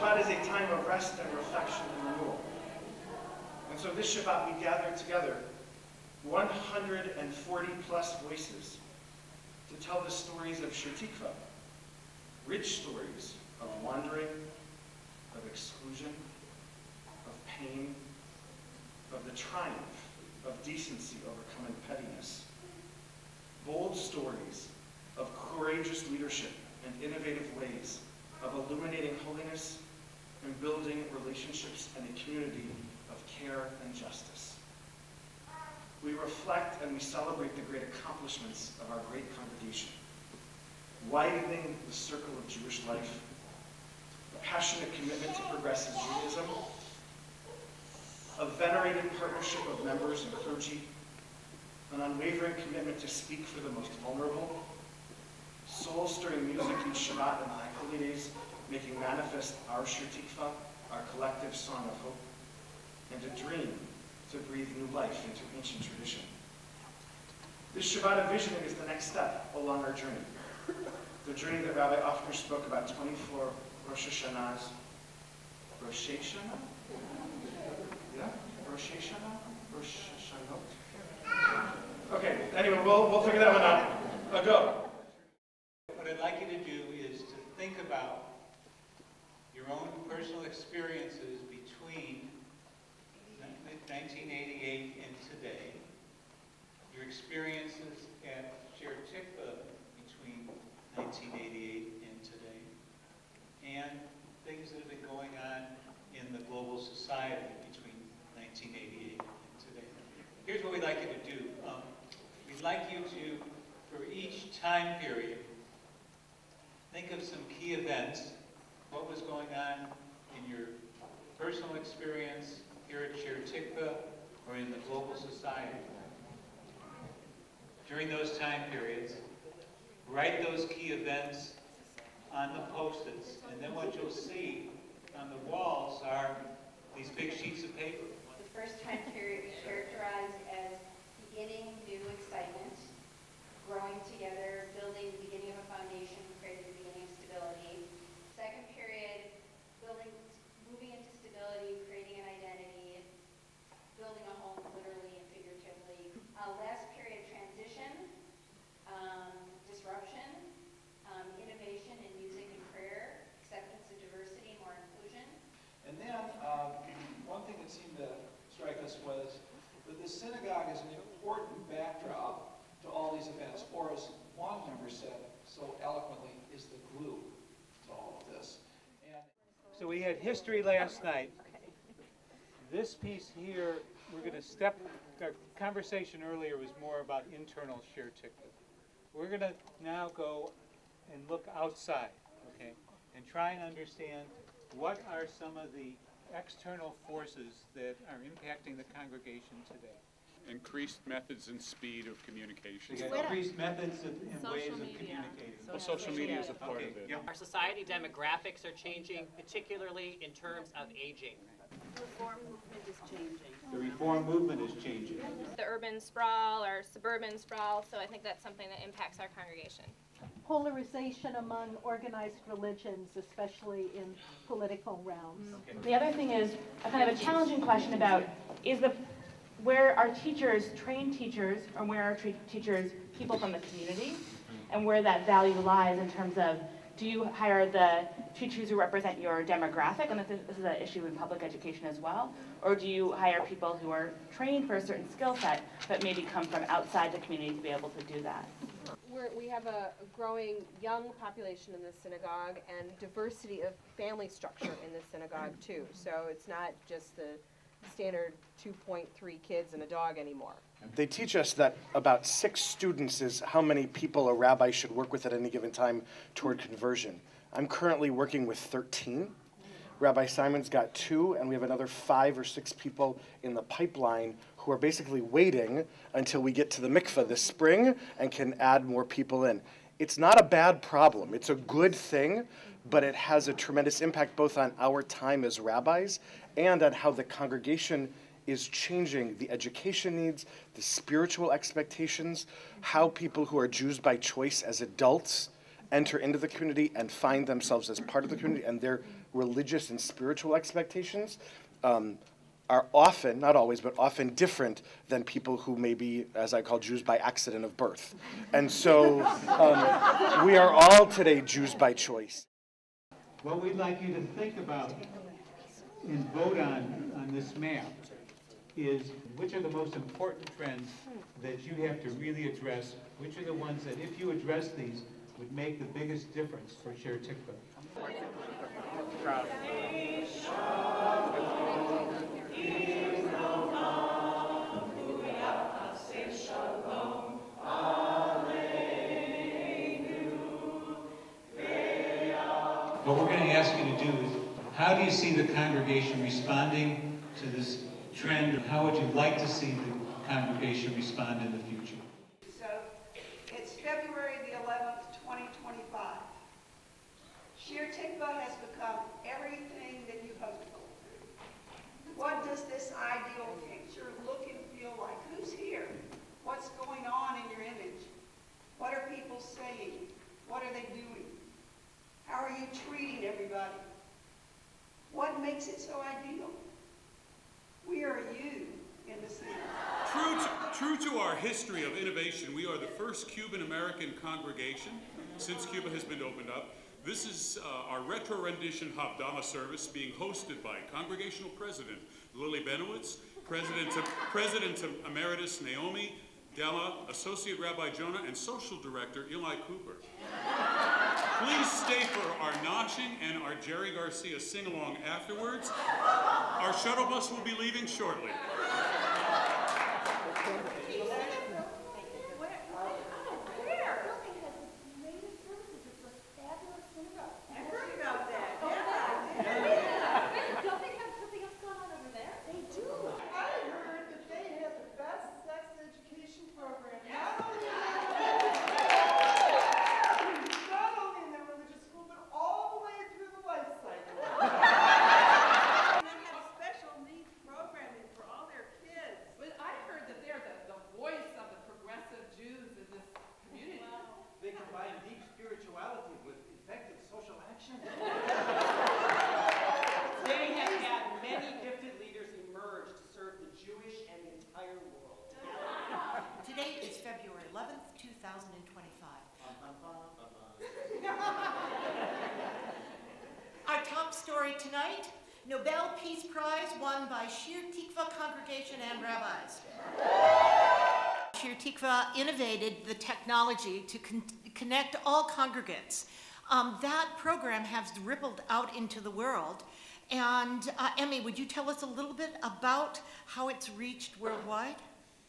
Shabbat is a time of rest and reflection and renewal. And so this Shabbat we gather together 140 plus voices to tell the stories of Shir Tikvah, rich stories of wandering, of exclusion, of pain, of the triumph of decency overcoming pettiness. Bold stories of courageous leadership and innovative ways of illuminating holiness and building relationships and a community of care and justice. We reflect and we celebrate the great accomplishments of our great congregation, widening the circle of Jewish life, a passionate commitment to progressive Judaism, a venerated partnership of members and clergy, an unwavering commitment to speak for the most vulnerable, soul-stirring music each Shabbat and High Holy Days, making manifest our Shir Tikvah, our collective song of hope, and a dream to breathe new life into ancient tradition. This Shabbat of visioning is the next step along our journey. The journey that Rabbi Offner spoke about 24 Rosh Hashanahs. Rosh Hashanah? Yeah? Rosh Hashanah? Rosh Hashanah? Okay, anyway, we'll figure that one out. Go. What I'd like you to do is to think about your own personal experiences between 1988 and today, your experiences at Shir Tikvah between 1988 and today, and things that have been going on in the global society between 1988 and today. Here's what we'd like you to do. We'd like you to, for each time period, think of some key events, what was going on in your personal experience here at Shir Tikvah or in the global society. During those time periods, write those key events on the post-its, and then what you'll see on the walls are these big sheets of paper. The first time period we characterized as beginning new excitement, growing together, building the beginning of a foundation, creating the beginning of stability. Second period, moving into stability, creating an identity, building a home literally and figuratively. Last period, transition, disruption, innovation in music and prayer, acceptance of diversity, more inclusion. And then one thing that seemed to strike us was that the synagogue is an important backdrop to all these events, or as one member said so eloquently, is the glue to all of this. So we had history last night. This piece here, we're going to our conversation earlier was more about internal Shir Tikvah. We're going to now go and look outside, okay, and try and understand what are some of the external forces that are impacting the congregation today. Increased methods and speed of communication. So increased methods and ways of communicating. Well, social media is a part of it. Yep. Our society demographics are changing, particularly in terms of aging. The reform movement is changing. The reform movement is changing. The urban sprawl or suburban sprawl, so I think that's something that impacts our congregation. Polarization among organized religions, especially in political realms. The other thing is a kind of a challenging question about where are teachers, trained teachers, or where are teachers people from the community, and where that value lies in terms of, do you hire the teachers who represent your demographic, and this is an issue in public education as well, or do you hire people who are trained for a certain skill set, but maybe come from outside the community to be able to do that? We have a growing young population in the synagogue and diversity of family structure in the synagogue too. So it's not just the standard 2.3 kids and a dog anymore. They teach us that about 6 students is how many people a rabbi should work with at any given time toward conversion. I'm currently working with 13. Rabbi Simon's got 2, and we have another 5 or 6 people in the pipeline who are basically waiting until we get to the mikveh this spring and can add more people in. It's not a bad problem. It's a good thing, but it has a tremendous impact both on our time as rabbis and on how the congregation is changing the education needs, the spiritual expectations, how people who are Jews by choice as adults enter into the community and find themselves as part of the community, and their religious and spiritual expectations are often, not always, but often different than people who may be, as I call, Jews by accident of birth. And so we are all today Jews by choice. What we'd like you to think about and vote on this map is which are the most important trends that you have to really address, which are the ones that if you address these would make the biggest difference for Shir Tikvah. What we're going to ask you to do is, how do you see the congregation responding to this trend? How would you like to see the congregation respond in the future? So, it's February the 11th, 2025. Shir Tikvah has become everything that you hoped for. What does this ideal picture look and feel like? Who's here? What's going on in your image? What are people saying? What are they doing? How are you treating everybody? What makes it so ideal? We are you in the city. True to our history of innovation, we are the first Cuban-American congregation since Cuba has been opened up. This is our retro rendition Havdalah service being hosted by Congregational President Lily Benowitz, President Emeritus Naomi Della, Associate Rabbi Jonah, and Social Director Eli Cooper. Please stay for our noshing and our Jerry Garcia sing-along afterwards. Our shuttle bus will be leaving shortly. They have had many gifted leaders emerge to serve the Jewish and the entire world. Today is February 11th, 2025. Our top story tonight, Nobel Peace Prize won by Shir Tikvah congregation and rabbis. Shir Tikvah innovated the technology to connect all congregants. That program has rippled out into the world. And Emmy, would you tell us a little bit about how it's reached worldwide?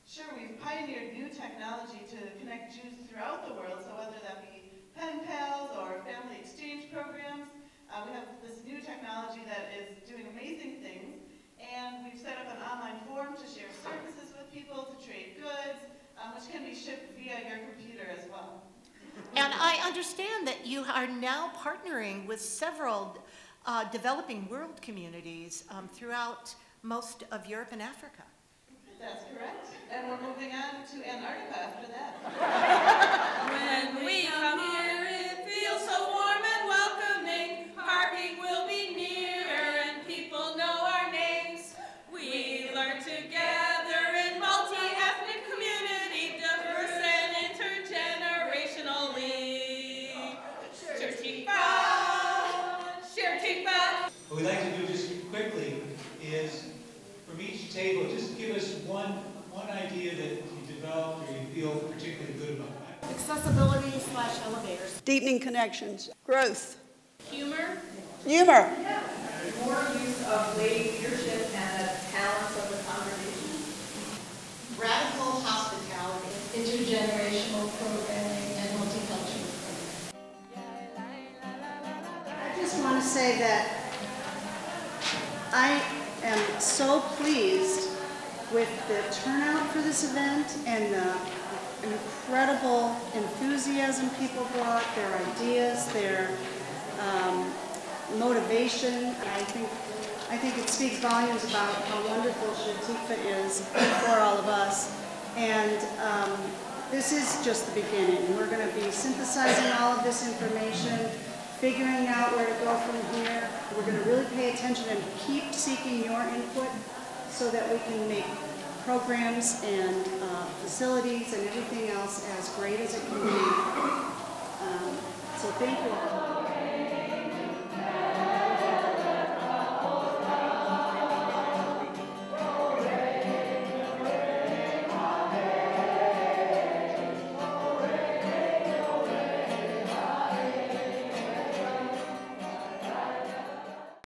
Sure, we've pioneered new technology to connect Jews throughout the world, so whether that be pen pals or family exchange programs, we have this new technology that is doing amazing things, and we've set up an online forum to share services with people, to trade goods, which can be shipped via your computer as well. And I understand that you are now partnering with several developing world communities throughout most of Europe and Africa. That's correct. And we're moving on to Antarctica after that. When we come here, it feels so warm and welcoming. Parking will be near and people know our names. We learn together in multi-ethnic community, diverse and intergenerationally. Shir Tikvah, Shir Tikvah. What we'd like to do just quickly is, from each table, just give us one idea that you developed or you feel particularly good about. Accessibility/elevators. Deepening connections. Growth. Humor. Humor. More use of lay leadership and the talents of the congregation. Radical hospitality. Intergenerational programming and multicultural. I just want to say that I am so pleased with the turnout for this event and the incredible enthusiasm people brought, their ideas, their motivation. I think it speaks volumes about how wonderful Shir Tikvah is for all of us. And this is just the beginning. We're going to be synthesizing all of this information, figuring out where to go from here. We're going to really pay attention and keep seeking your input so that we can make programs and facilities and everything else as great as it can be. So thank you all.